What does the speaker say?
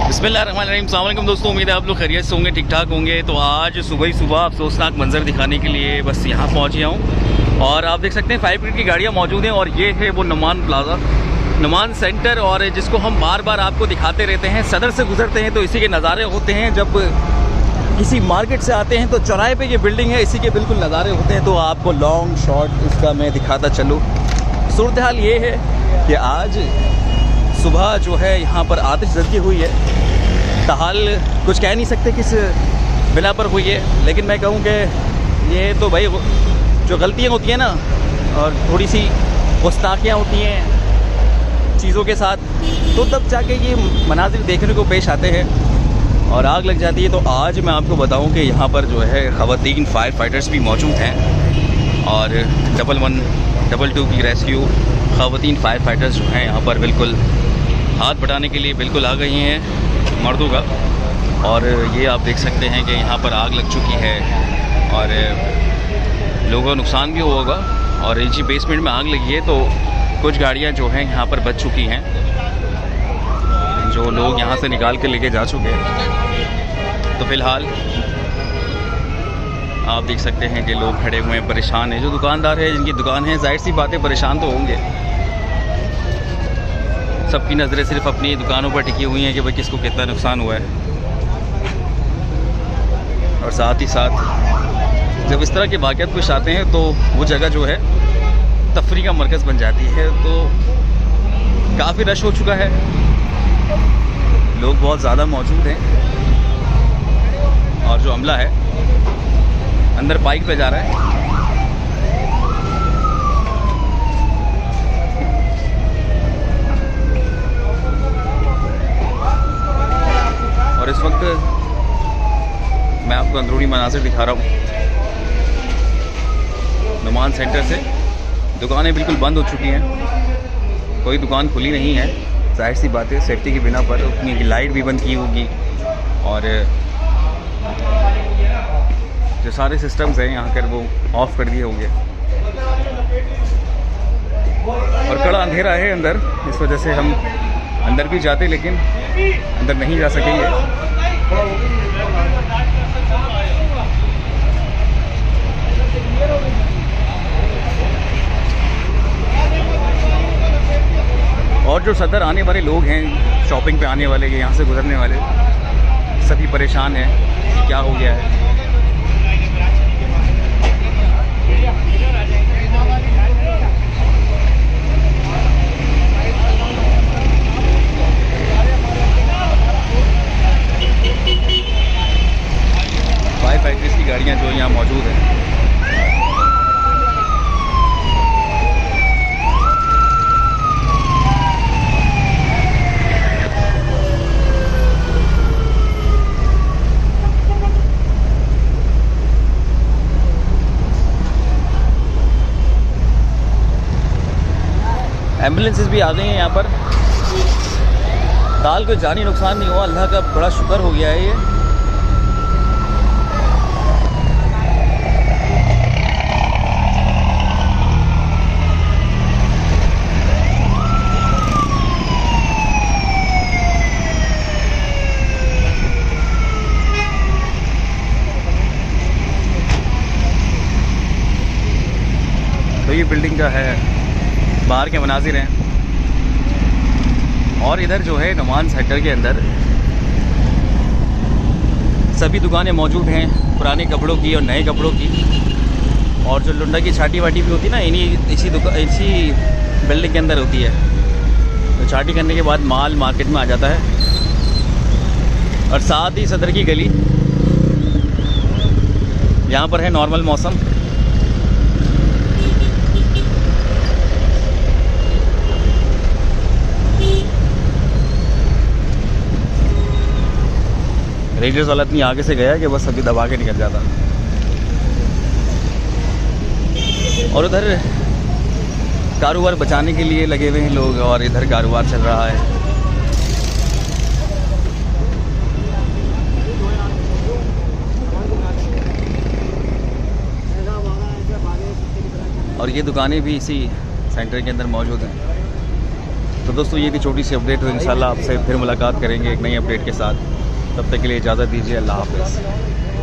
बिस्मिल्लाहिर्रहमानिर्रहीम। अस्सलाम वालेकुम दोस्तों, उम्मीद है आप लोग खैरियत से होंगे, ठीक ठाक होंगे। तो आज सुबह ही सुबह अफसोसनाक मंजर दिखाने के लिए बस यहाँ पहुँच गया हूँ और आप देख सकते हैं 5 मिनट की गाड़ियाँ मौजूद हैं और ये है वो नुमान प्लाज़ा, नुमान सेंटर, और जिसको हम बार बार आपको दिखाते रहते हैं। सदर से गुजरते हैं तो इसी के नज़ारे होते हैं, जब किसी मार्केट से आते हैं तो चौराहे पे ये बिल्डिंग है, इसी के बिल्कुल नज़ारे होते हैं। तो आपको लॉन्ग शॉट इसका मैं दिखाता चलूँ। सूरत हाल ये है कि आज सुबह जो है यहाँ पर आतिशज़दी हुई है। ताहाल कुछ कह नहीं सकते किस बिना पर हुई है, लेकिन मैं कहूँ कि ये तो भाई जो गलतियाँ होती हैं ना और थोड़ी सी गुस्ताखियाँ होती हैं चीज़ों के साथ, तो तब जाके ये मनाजिर देखने को पेश आते हैं और आग लग जाती है। तो आज मैं आपको बताऊं कि यहाँ पर जो है ख़वातीन फायर फाइटर्स भी मौजूद हैं और 111, 222 की रेस्क्यू ख़वातीन फायर फाइटर्स जो हैं यहाँ पर बिल्कुल हाथ बटाने के लिए बिल्कुल आ गई हैं मर्दों का। और ये आप देख सकते हैं कि यहाँ पर आग लग चुकी है और लोगों को नुकसान भी होगा। और नीचे बेसमेंट में आग लगी है तो कुछ गाड़ियाँ जो हैं यहाँ पर बच चुकी हैं, जो लोग यहाँ से निकाल के लेके जा चुके हैं। तो फ़िलहाल आप देख सकते हैं कि लोग खड़े हुए हैं, परेशान हैं। जो दुकानदार है, जिनकी दुकान है, जाहिर सी बातें परेशान तो होंगे। सबकी नज़रें सिर्फ अपनी दुकानों पर टिकी हुई हैं कि भाई किसको कितना नुकसान हुआ है। और साथ ही साथ जब इस तरह के वाक़यात पेश आते हैं तो वो जगह जो है तफरीह का मरकज़ बन जाती है। तो काफ़ी रश हो चुका है, लोग बहुत ज़्यादा मौजूद हैं और जो अमला है अंदर बाइक पे जा रहा है। और इस वक्त मैं आपको अंदरूनी मनाज़िर दिखा रहा हूँ नुमान सेंटर से। दुकानें बिल्कुल बंद हो चुकी हैं, कोई दुकान खुली नहीं है। जाहिर सी बात है, सेफ्टी की बिना पर उनकी लाइट भी बंद की होगी और जो सारे सिस्टम्स हैं यहाँ कर वो ऑफ़ कर दिए होंगे। और कड़ा अंधेरा है अंदर, इस वजह से हम अंदर भी जाते लेकिन अंदर नहीं जा सकेंगे। और जो सदर आने वाले लोग हैं, शॉपिंग पे आने वाले, यहाँ से गुजरने वाले, सभी परेशान हैं क्या हो गया है। फायर फाइटर्स की गाड़ियाँ जो यहाँ मौजूद हैं। एम्बुलेंसेस भी आ गई हैं यहाँ पर। ताल कोई जानी नुकसान नहीं हुआ, अल्लाह का बड़ा शुक्र हो गया है ये। तो ये बिल्डिंग का है, बाहर के मनाजिर हैं। और इधर जो है नुमान सेक्टर के अंदर सभी दुकानें मौजूद हैं, पुराने कपड़ों की और नए कपड़ों की। और जो लुंडा की छाटी वाटी भी होती है ना, इसी बिल्डिंग के अंदर होती है। तो छाटी करने के बाद माल मार्केट में आ जाता है। और साथ ही सदर की गली, यहाँ पर है नॉर्मल मौसम। रेडियस वाला इतनी आगे से गया कि बस अभी दबा के निकल जाता। और उधर कारोबार बचाने के लिए लगे हुए हैं लोग और इधर कारोबार चल रहा है। और ये दुकानें भी इसी सेंटर के अंदर मौजूद हैं। तो दोस्तों ये थी छोटी सी अपडेट, तो इंशाल्लाह आपसे फिर मुलाकात करेंगे एक नई अपडेट के साथ। तब तक के लिए इजाज़त दीजिए, अल्लाह हाफ़िज़।